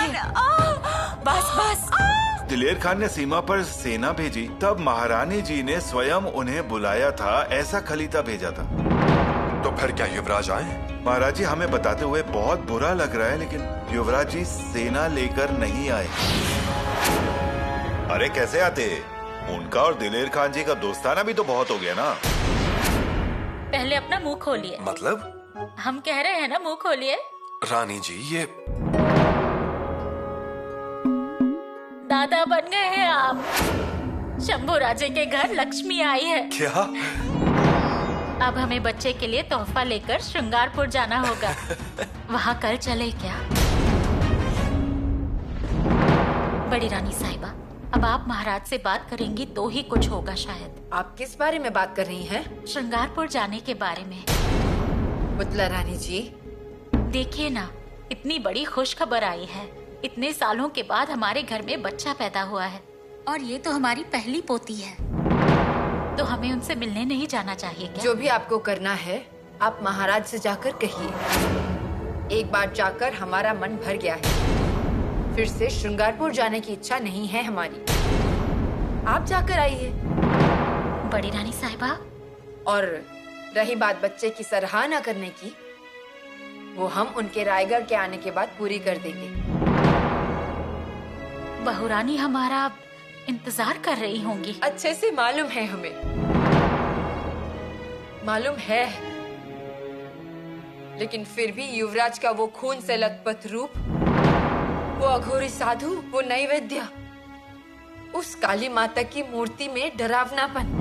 देखिए। बस बस। दिलेर खान ने सीमा पर सेना भेजी, तब महारानी जी ने स्वयं उन्हें बुलाया था, ऐसा खलीता भेजा था। तो फिर क्या युवराज आए? महाराज जी हमें बताते हुए बहुत बुरा लग रहा है, लेकिन युवराज जी सेना लेकर नहीं आए। अरे कैसे आते? उनका और दिलेर खान जी का दोस्ताना भी तो बहुत हो गया ना। पहले अपना मुंह खोलिए। मतलब? हम कह रहे हैं ना, मुंह खोलिए। रानी जी ये दादा बन गए हैं आप। शंभू राजे के घर लक्ष्मी आई है। क्या? अब हमें बच्चे के लिए तोहफा लेकर श्रृंगारपुर जाना होगा। वहाँ कल चले क्या? बड़ी रानी साहिबा, अब आप महाराज से बात करेंगी तो ही कुछ होगा शायद। आप किस बारे में बात कर रही हैं? श्रृंगारपुर जाने के बारे में। पुतला रानी जी, देखिए ना, इतनी बड़ी खुश खबर आई है। इतने सालों के बाद हमारे घर में बच्चा पैदा हुआ है, और ये तो हमारी पहली पोती है। तो हमें उनसे मिलने नहीं जाना चाहिए क्या? जो भी आपको करना है आप महाराज से जाकर कहिए। एक बार जाकर हमारा मन भर गया है, फिर से श्रृंगारपुर जाने की इच्छा नहीं है हमारी। आप जाकर आइए। बड़ी रानी साहिबा, और रही बात बच्चे की सराहना करने की, वो हम उनके रायगढ़ के आने के बाद पूरी कर देंगे। बहुरानी हमारा इंतजार कर रही होंगी। अच्छे से मालूम है हमें, मालूम है, लेकिन फिर भी युवराज का वो खून से लथपथ रूप, वो अघोरी साधु, वो नैवेद्य, उस काली माता की मूर्ति में डरावनापन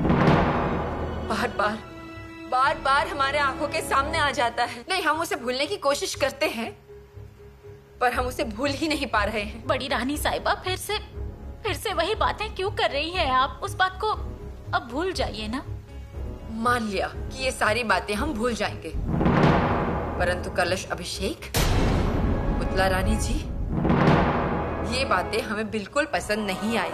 बार बार हमारे आंखों के सामने आ जाता है। नहीं, हम उसे भूलने की कोशिश करते हैं, पर हम उसे भूल ही नहीं पा रहे हैं। बड़ी रानी साहिबा, फिर से वही बातें क्यों कर रही हैं आप? उस बात को अब भूल जाइए ना। मान लिया कि ये सारी बातें हम भूल जाएंगे, परंतु कलश अभिषेक, पुतला रानी जी, ये बातें हमें बिल्कुल पसंद नहीं आई,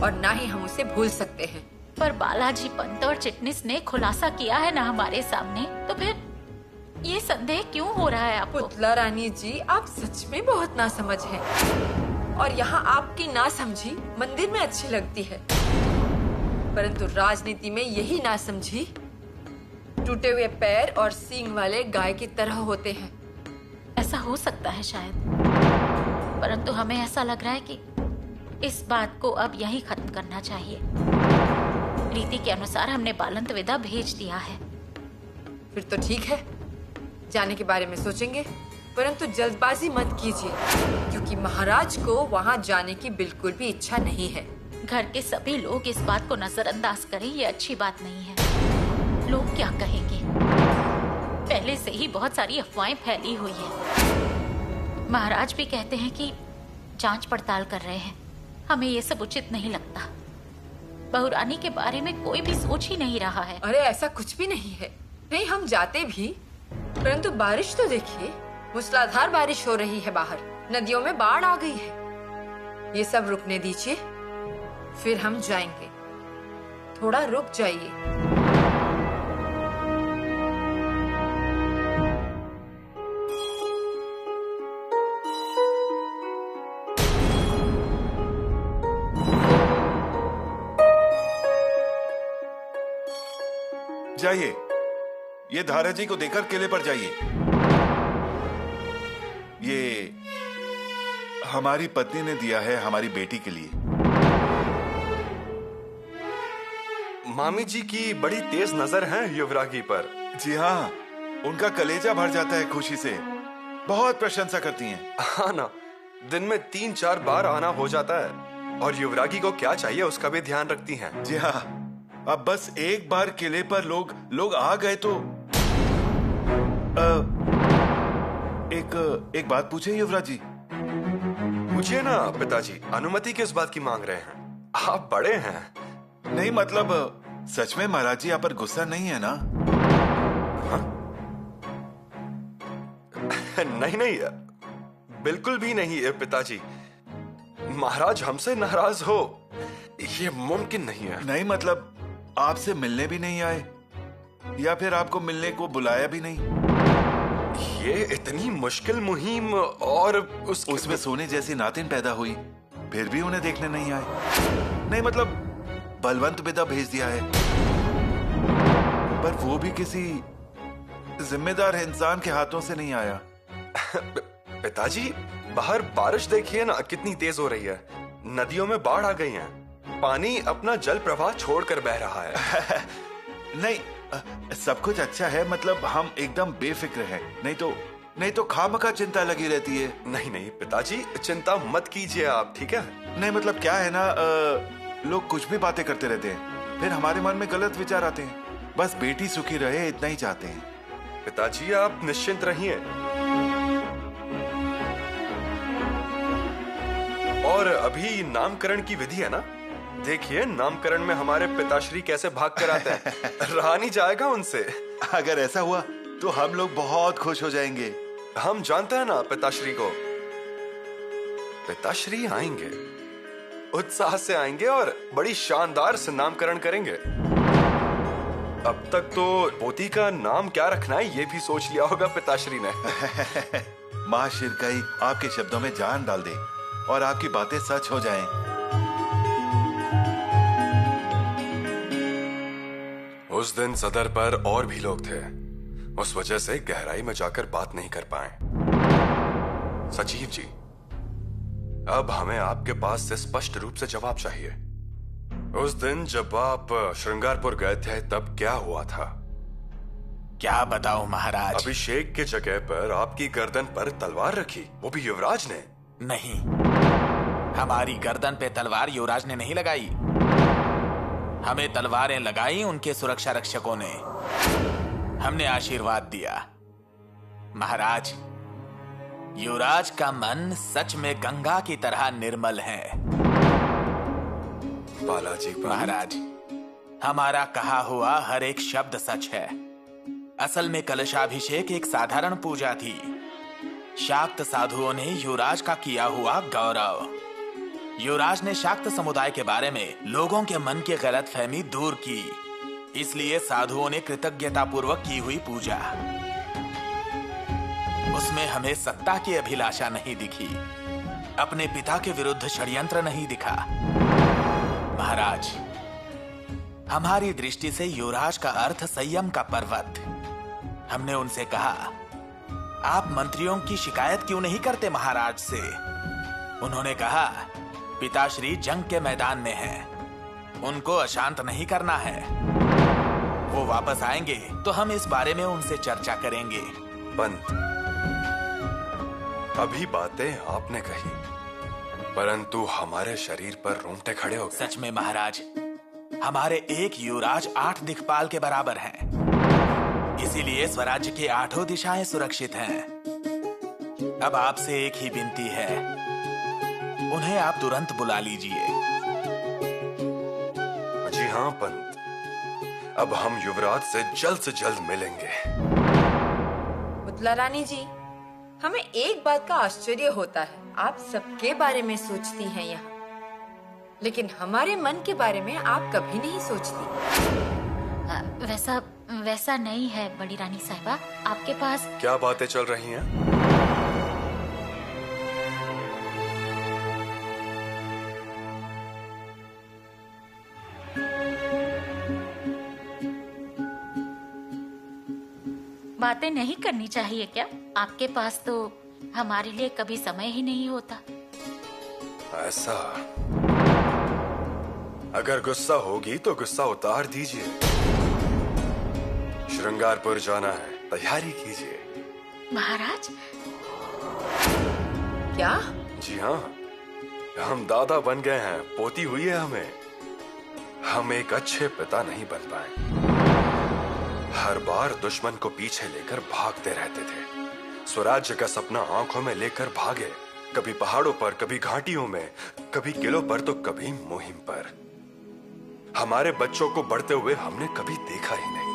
और ना ही हम उसे भूल सकते हैं। पर बालाजी पंत और चिटनिस ने खुलासा किया है ना हमारे सामने, तो फिर ये संदेह क्यों हो रहा है आपको? पुतला रानी जी, आप सच में बहुत नासमझ हैं, और यहाँ आपकी नासमझी मंदिर में अच्छी लगती है, परंतु राजनीति में यही नासमझी टूटे हुए पैर और सींग वाले गाय की तरह होते हैं। ऐसा हो सकता है शायद, परंतु हमें ऐसा लग रहा है कि इस बात को अब यहीं खत्म करना चाहिए। रीति के अनुसार हमने बालंत विदा भेज दिया है। फिर तो ठीक है, जाने के बारे में सोचेंगे, परंतु जल्दबाजी मत कीजिए, क्योंकि महाराज को वहाँ जाने की बिल्कुल भी इच्छा नहीं है। घर के सभी लोग इस बात को नजरअंदाज करें, ये अच्छी बात नहीं है। लोग क्या कहेंगे? पहले से ही बहुत सारी अफवाहें फैली हुई है। महाराज भी कहते हैं कि जांच पड़ताल कर रहे हैं। हमें ये सब उचित नहीं लगता। बहुरानी के बारे में कोई भी सोच ही नहीं रहा है। अरे ऐसा कुछ भी नहीं है। नहीं, हम जाते भी, परंतु बारिश तो देखिए, मूसलाधार बारिश हो रही है बाहर, नदियों में बाढ़ आ गई है। ये सब रुकने दीजिए, फिर हम जाएंगे। थोड़ा रुक जाइए। जाइए, ये धारा जी को देकर किले पर जाइए। ये हमारी पत्नी ने दिया है हमारी बेटी के लिए। मामी जी की बड़ी तेज नजर है युवरागी पर। जी हाँ, उनका कलेजा भर जाता है खुशी से। बहुत प्रशंसा करती हैं। हाँ ना, दिन में 3-4 बार आना हो जाता है, और युवरागी को क्या चाहिए उसका भी ध्यान रखती हैं। जी हाँ, अब बस एक बार किले पर लोग आ गए तो एक बात पूछे युवराज जी। पूछिए ना पिताजी, अनुमति किस बात की मांग रहे हैं? आप बड़े हैं। नहीं मतलब, सच में महाराज जी आप पर गुस्सा नहीं है ना? नहीं नहीं, बिल्कुल भी नहीं पिताजी। महाराज हमसे नाराज हो, ये मुमकिन नहीं है। नहीं मतलब, आपसे मिलने भी नहीं आए, या फिर आपको मिलने को बुलाया भी नहीं? ये इतनी मुश्किल मुहिम और उसमें सोने जैसी नातिन पैदा हुई, फिर भी उन्हें देखने नहीं आए। नहीं मतलब बलवंत विदा भेज दिया है, पर वो भी किसी जिम्मेदार इंसान के हाथों से नहीं आया। पिताजी, बाहर बारिश देखिए ना कितनी तेज हो रही है। नदियों में बाढ़ आ गई है, पानी अपना जल प्रवाह छोड़कर बह रहा है। नहीं, सब कुछ अच्छा है, मतलब हम एकदम बेफिक्र हैं। नहीं तो खामखा चिंता लगी रहती है। नहीं नहीं पिताजी, चिंता मत कीजिए आप, ठीक है? नहीं मतलब क्या है ना, लोग कुछ भी बातें करते रहते हैं, फिर हमारे मन में गलत विचार आते हैं। बस बेटी सुखी रहे इतना ही चाहते हैं। पिताजी आप निश्चिंत रहिए। और अभी नामकरण की विधि है ना, देखिए नामकरण में हमारे पिताश्री कैसे भाग कर आते हैं। रहा नहीं जाएगा उनसे। अगर ऐसा हुआ तो हम लोग बहुत खुश हो जाएंगे। हम जानते हैं ना पिताश्री को। पिताश्री आएंगे, उत्साह से आएंगे और बड़ी शानदार से नामकरण करेंगे। अब तक तो पोती का नाम क्या रखना है ये भी सोच लिया होगा पिताश्री ने। माँ शिरकई आपके शब्दों में जान डाल दे और आपकी बातें सच हो जाएं। उस दिन सदर पर और भी लोग थे, उस वजह से गहराई में जाकर बात नहीं कर पाए। सचिव जी, अब हमें आपके पास से स्पष्ट रूप से जवाब चाहिए। उस दिन जब आप श्रृंगारपुर गए थे तब क्या हुआ था? क्या बताऊं महाराज? अभिषेक के जगह पर आपकी गर्दन पर तलवार रखी, वो भी युवराज ने। नहीं, हमारी गर्दन पे तलवार युवराज ने नहीं लगाई। हमें तलवारें लगाई उनके सुरक्षा रक्षकों ने। हमने आशीर्वाद दिया। महाराज, युवराज का मन सच में गंगा की तरह निर्मल है। बालाजी महाराज, हमारा कहा हुआ हर एक शब्द सच है। असल में कलशाभिषेक एक साधारण पूजा थी। शाक्त साधुओं ने युवराज का किया हुआ गौरव। युवराज ने शाक्त समुदाय के बारे में लोगों के मन की गलतफहमी दूर की, इसलिए साधुओं ने कृतज्ञता पूर्वक की हुई पूजा। उसमें हमें सत्ता की अभिलाषा नहीं दिखी, अपने पिता के विरुद्ध षड्यंत्र नहीं दिखा। महाराज, हमारी दृष्टि से युवराज का अर्थ संयम का पर्वत। हमने उनसे कहा, आप मंत्रियों की शिकायत क्यों नहीं करते महाराज से? उन्होंने कहा, पिताश्री जंग के मैदान में हैं, उनको अशांत नहीं करना है। वो वापस आएंगे तो हम इस बारे में उनसे चर्चा करेंगे। पंत, अभी बातें आपने कही, परंतु हमारे शरीर पर रोंगटे खड़े हो गए। सच में महाराज, हमारे एक युवराज 8 दिक्पाल के बराबर हैं। इसीलिए स्वराज्य की 8 दिशाएं सुरक्षित हैं। अब आपसे एक ही विनती है, उन्हें आप तुरंत बुला लीजिए। जी हाँ पंत, अब हम युवराज से जल्द मिलेंगे। पुतला रानी जी, हमें एक बात का आश्चर्य होता है, आप सबके बारे में सोचती हैं यहाँ, लेकिन हमारे मन के बारे में आप कभी नहीं सोचती। वैसा नहीं है बड़ी रानी साहिबा, आपके पास क्या बातें चल रही हैं? बातें नहीं करनी चाहिए क्या? आपके पास तो हमारे लिए कभी समय ही नहीं होता। ऐसा? अगर गुस्सा होगी तो गुस्सा उतार दीजिए। श्रृंगारपुर जाना है, तैयारी कीजिए। महाराज? क्या? जी हाँ, हम दादा बन गए हैं, पोती हुई है हमें। हम एक अच्छे पिता नहीं बन पाए। हर बार दुश्मन को पीछे लेकर भागते रहते थे। स्वराज्य का सपना आंखों में लेकर भागे, कभी पहाड़ों पर, कभी घाटियों में, कभी किलों पर तो कभी मुहिम पर। हमारे बच्चों को बढ़ते हुए हमने कभी देखा ही नहीं।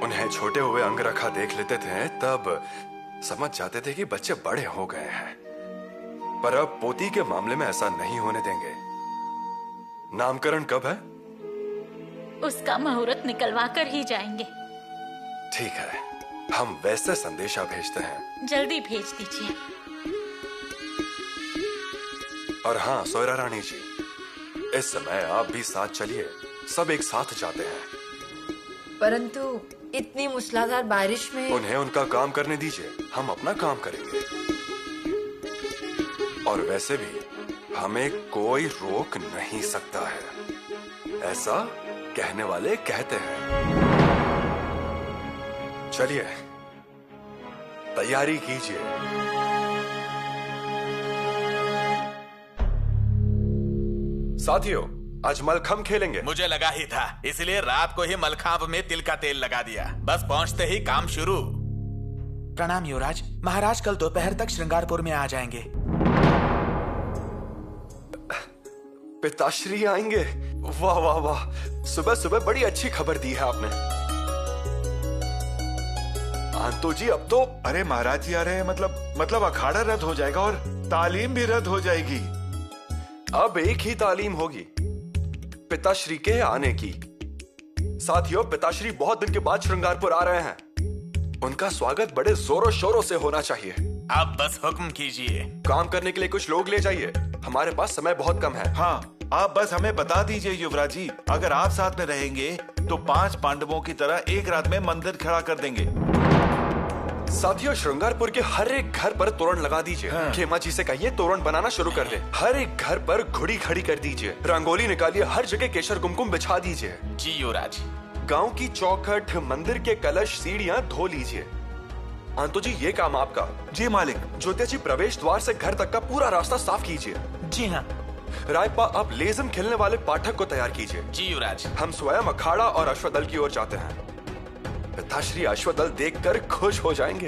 उन्हें छोटे हुए अंगरखा देख लेते थे, तब समझ जाते थे कि बच्चे बड़े हो गए हैं। पर अब पोती के मामले में ऐसा नहीं होने देंगे। नामकरण कब है? उसका मुहूर्त निकलवा कर ही जाएंगे। ठीक है, हम वैसे संदेशा भेजते हैं। जल्दी भेज दीजिए। और हाँ सोयरा रानी जी, इस समय आप भी साथ चलिए, सब एक साथ जाते हैं। परंतु इतनी मूसलाधार बारिश में उन्हें उनका काम करने दीजिए, हम अपना काम करेंगे। और वैसे भी हमें कोई रोक नहीं सकता है, ऐसा कहने वाले कहते हैं। चलिए तैयारी कीजिए। साथियों, आज मलखम खेलेंगे। मुझे लगा ही था, इसलिए रात को ही मलखांब में तिल का तेल लगा दिया। बस पहुंचते ही काम शुरू। प्रणाम युवराज। महाराज कल दोपहर तक श्रृंगारपुर में आ जाएंगे। पिताश्री आएंगे? वाह वाह वाह, सुबह सुबह बड़ी अच्छी खबर दी है आपने। आंतो जी अब तो अरे महाराज जी आ रहे हैं, मतलब अखाड़ा रद्द हो जाएगा और तालीम भी रद्द हो जाएगी। अब एक ही तालीम होगी, पिताश्री के आने की। साथियों, पिताश्री बहुत दिन के बाद श्रृंगारपुर आ रहे हैं, उनका स्वागत बड़े जोरों शोरों से होना चाहिए। आप बस हुक्म कीजिए। काम करने के लिए कुछ लोग ले जाइए, हमारे पास समय बहुत कम है। हाँ, आप बस हमें बता दीजिए युवराज जी, अगर आप साथ में रहेंगे तो 5 पांडवों की तरह एक रात में मंदिर खड़ा कर देंगे। साथियों, श्रृंगारपुर के हर एक घर पर तोरण लगा दीजिए। हाँ। खेमा जी से कहिए तोरण बनाना शुरू कर दे। हर एक घर पर घुड़ी खड़ी कर दीजिए, रंगोली निकालिए, हर जगह केशर कुमकुम बिछा दीजिए। जी युवराज। गांव की चौखट, मंदिर के कलश, सीढ़ियां धो लीजिए। आंतो जी, ये काम आपका। जी मालिक। ज्योतिया जी, प्रवेश द्वार से घर तक का पूरा रास्ता साफ कीजिए। जी हाँ। रायपा, आप लेज़म खेलने वाले पाठक को तैयार कीजिए। जी युवराज। हम स्वयं अखाड़ा और अश्वदल की ओर जाते हैं। पिताश्री अश्वदल देखकर खुश हो जाएंगे।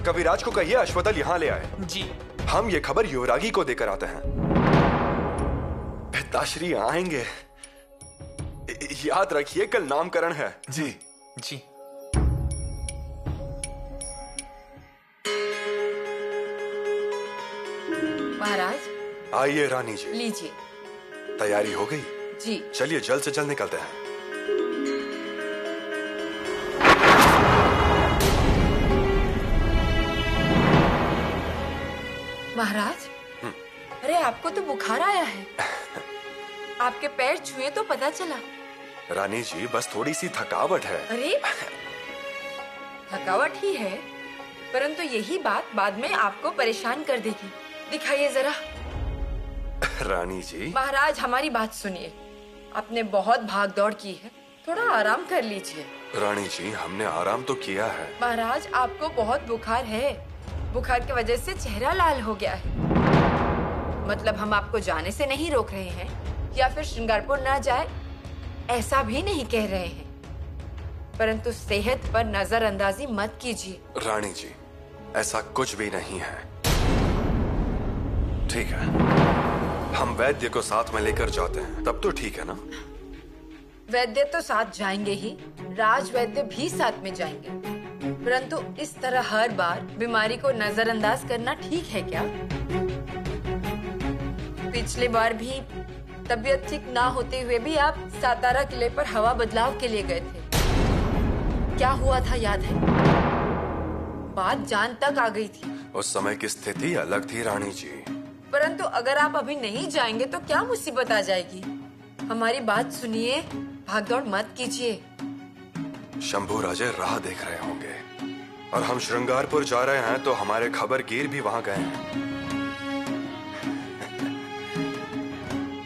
कविराज को कहिए अश्वदल यहाँ ले आए। जी। हम ये खबर युवरागी को देकर आते हैं। पिताश्री आएंगे, याद रखिए कल नामकरण है। जी जी। महाराज आइए रानी जी, लीजिए। तैयारी हो गई? जी। चलिए जल्द से जल्द निकलते हैं। महाराज, अरे आपको तो बुखार आया है। आपके पैर छुए तो पता चला। रानी जी, बस थोड़ी सी थकावट है। अरे थकावट ही है, परंतु यही बात बाद में आपको परेशान कर देगी। दिखाइए जरा। रानी जी। महाराज, हमारी बात सुनिए। आपने बहुत भाग दौड़ की है, थोड़ा आराम कर लीजिए। रानी जी, हमने आराम तो किया है। महाराज, आपको बहुत बुखार है। बुखार की वजह से चेहरा लाल हो गया है। मतलब हम आपको जाने से नहीं रोक रहे हैं या फिर श्रृंगारपुर ना जाए, ऐसा भी नहीं कह रहे हैं, परंतु सेहत पर नजरअंदाजी मत कीजिए। रानी जी, ऐसा कुछ भी नहीं है। ठीक है, हम वैद्य को साथ में लेकर जाते हैं, तब तो ठीक है ना? वैद्य तो साथ जाएंगे ही, राज वैद्य भी साथ में जाएंगे, परंतु इस तरह हर बार बीमारी को नजरअंदाज करना ठीक है क्या? पिछले बार भी तबीयत ठीक ना होते हुए भी आप सातारा किले पर हवा बदलाव के लिए गए थे। क्या हुआ था याद है? बात जान तक आ गई थी। उस समय की स्थिति अलग थी रानी जी। परंतु अगर आप अभी नहीं जाएंगे तो क्या मुसीबत आ जाएगी? हमारी बात सुनिए, भागदौड़ मत कीजिए। शंभू राजे राह देख रहे होंगे और हम श्रृंगारपुर जा रहे हैं तो हमारे खबरगीर भी वहां गए हैं।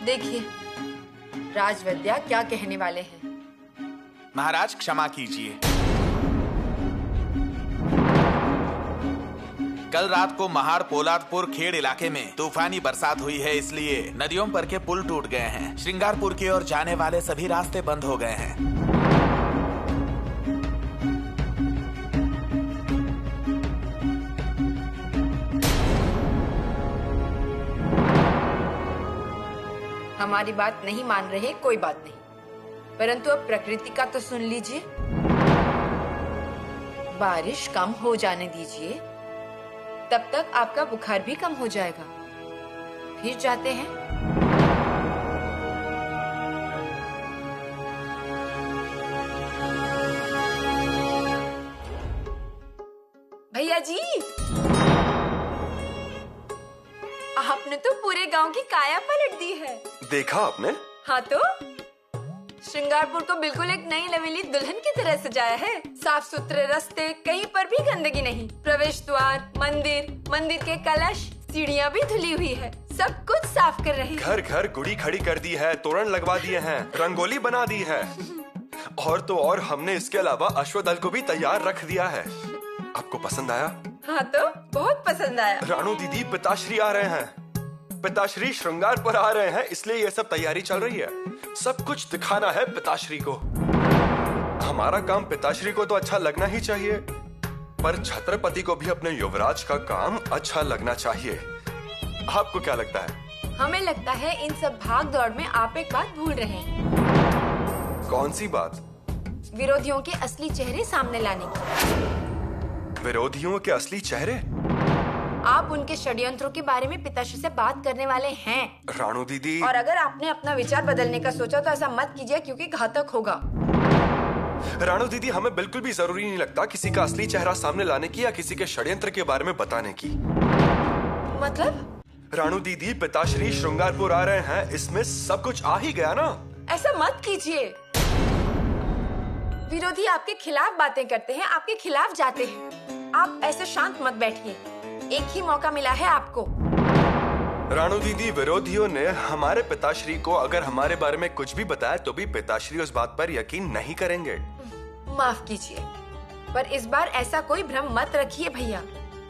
देखिए राजवैद्या क्या कहने वाले हैं। महाराज क्षमा कीजिए। कल रात को महार पोलादपुर खेड़ इलाके में तूफानी बरसात हुई है, इसलिए नदियों पर के पुल टूट गए हैं। श्रृंगारपुर की ओर जाने वाले सभी रास्ते बंद हो गए हैं। हमारी बात नहीं मान रहे, कोई बात नहीं, परंतु अब प्रकृति का तो सुन लीजिए। बारिश कम हो जाने दीजिए, तब तक आपका बुखार भी कम हो जाएगा। फिर जाते हैं। की काया पलट दी है। देखा आपने? हाँ तो श्रृंगारपुर को बिल्कुल एक नई नवेली दुल्हन की तरह सजाया है। साफ सुथरे रास्ते, कहीं पर भी गंदगी नहीं। प्रवेश द्वार, मंदिर के कलश, सीढ़ियाँ भी धुली हुई है। सब कुछ साफ कर रहे हैं। घर घर गुड़ी खड़ी कर दी है, तोरण लगवा दिए हैं, रंगोली बना दी है। और तो और हमने इसके अलावा अश्वदल को भी तैयार रख दिया है। आपको पसंद आया? हाँ तो बहुत पसंद आया। रानू दीदी, पिताश्री आ रहे हैं। पिताश्री श्रृंगार पर आ रहे हैं, इसलिए ये सब तैयारी चल रही है। सब कुछ दिखाना है पिताश्री को। हमारा काम पिताश्री को तो अच्छा लगना ही चाहिए, पर छत्रपति को भी अपने युवराज का काम अच्छा लगना चाहिए। आपको क्या लगता है? हमें लगता है इन सब भाग दौड़ में आप एक बात भूल रहे हैं। कौन सी बात? विरोधियों के असली चेहरे सामने लाने की। विरोधियों के असली चेहरे? आप उनके षड्यंत्रों के बारे में पिताश्री से बात करने वाले हैं। रानू दीदी, और अगर आपने अपना विचार बदलने का सोचा तो ऐसा मत कीजिए, क्योंकि घातक होगा। रानू दीदी, हमें बिल्कुल भी जरूरी नहीं लगता किसी का असली चेहरा सामने लाने की या किसी के षड्यंत्र के बारे में बताने की। मतलब? रानू दीदी, पिताश्री श्रृंगारपुर आ रहे हैं, इसमें सब कुछ आ ही गया ना। ऐसा मत कीजिए। विरोधी आपके खिलाफ बातें करते हैं, आपके खिलाफ जाते हैं। आप ऐसे शांत मत बैठिए, एक ही मौका मिला है आपको। रानू दीदी, विरोधियों ने हमारे पिताश्री को अगर हमारे बारे में कुछ भी बताया तो भी पिताश्री उस बात पर यकीन नहीं करेंगे। माफ कीजिए, पर इस बार ऐसा कोई भ्रम मत रखिए भैया।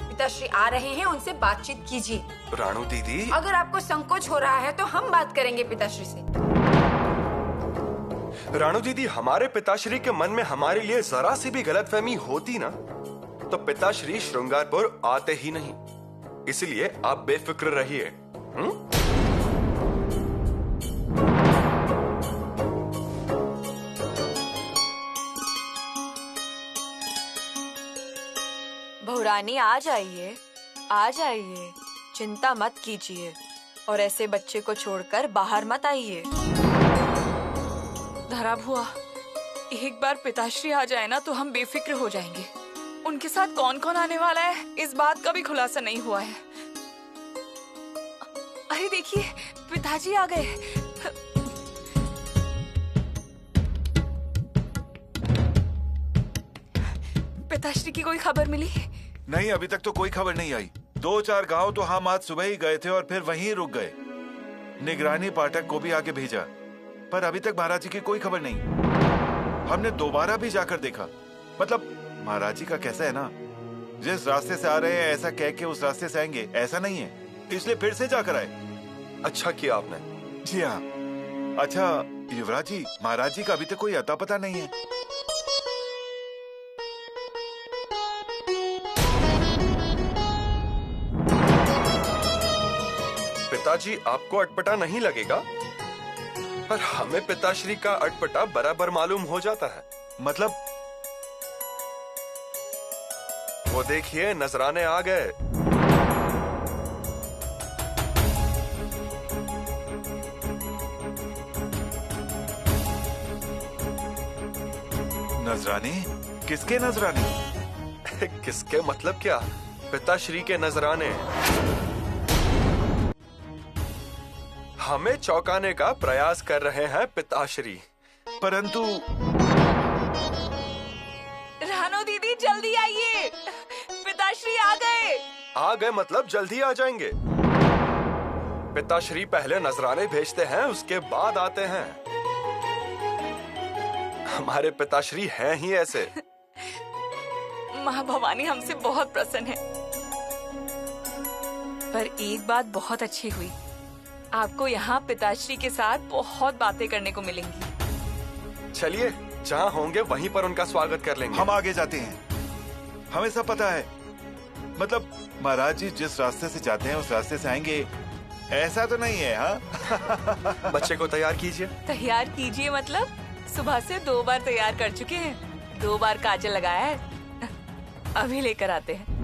पिताश्री आ रहे हैं, उनसे बातचीत कीजिए। रानू दीदी, अगर आपको संकोच हो रहा है तो हम बात करेंगे पिताश्री से। रानू दीदी, हमारे पिताश्री के मन में हमारे लिए जरा सी भी गलतफहमी होती ना तो पिताश्री श्रृंगारपुर आते ही नहीं। इसलिए आप बेफिक्र रहिए। बहुरानी, आ जाइए, आ जाइए, चिंता मत कीजिए और ऐसे बच्चे को छोड़कर बाहर मत आइए। धरा भुआ, एक बार पिताश्री आ जाए ना तो हम बेफिक्र हो जाएंगे। उनके साथ कौन कौन आने वाला है इस बात का भी खुलासा नहीं हुआ है। अरे देखिए, पिताजी आ गए। पिताश्री की कोई खबर मिली? नहीं, अभी तक तो कोई खबर नहीं आई। 2-4 गांव तो हम आज सुबह ही गए थे और फिर वहीं रुक गए। निगरानी पाठक को भी आगे भेजा, पर अभी तक महाराज जी की कोई खबर नहीं। हमने दोबारा भी जाकर देखा। मतलब महाराज जी का कैसा है ना, जिस रास्ते से आ रहे हैं ऐसा कह के उस रास्ते से आएंगे ऐसा नहीं है, इसलिए फिर से जाकर आए। अच्छा किया आपने। जी हाँ। अच्छा युवराज जी, महाराज जी का अभी तक कोई अता पता नहीं है। पिताजी, आपको अटपटा नहीं लगेगा, पर हमें पिताश्री का अटपटा बराबर मालूम हो जाता है। मतलब? वो देखिए, नजराने आ गए। नजराने? किसके नजराने? किसके मतलब क्या? पिताश्री के नजराने। हमें चौंकाने का प्रयास कर रहे हैं पिताश्री। परंतु रानो दीदी, जल्दी आइए, पिताश्री आ गए। आ गए मतलब जल्दी आ जाएंगे। पिताश्री पहले नजराने भेजते हैं, उसके बाद आते हैं। हमारे पिताश्री हैं ही ऐसे। माँ भवानी हमसे बहुत प्रसन्न है। पर एक बात बहुत अच्छी हुई, आपको यहाँ पिताश्री के साथ बहुत बातें करने को मिलेंगी। चलिए, जहाँ होंगे वहीं पर उनका स्वागत कर लेंगे। हम आगे जाते हैं, हमें सब पता है। मतलब महाराज जी जिस रास्ते से जाते हैं उस रास्ते से आएंगे ऐसा तो नहीं है। हाँ बच्चे को तैयार कीजिए। तैयार कीजिए मतलब? सुबह से 2 बार तैयार कर चुके हैं, 2 बार काजल लगाया है। अभी लेकर आते हैं।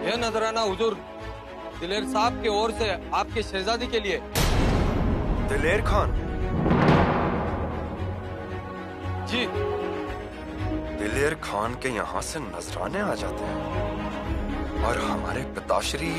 यह नजराना हुजूर दिलेर साहब की ओर से आपकी शहजादी के लिए। दिलेर खान? जी। दिलेर खान के यहाँ से नजराने आ जाते हैं और हमारे पिताश्री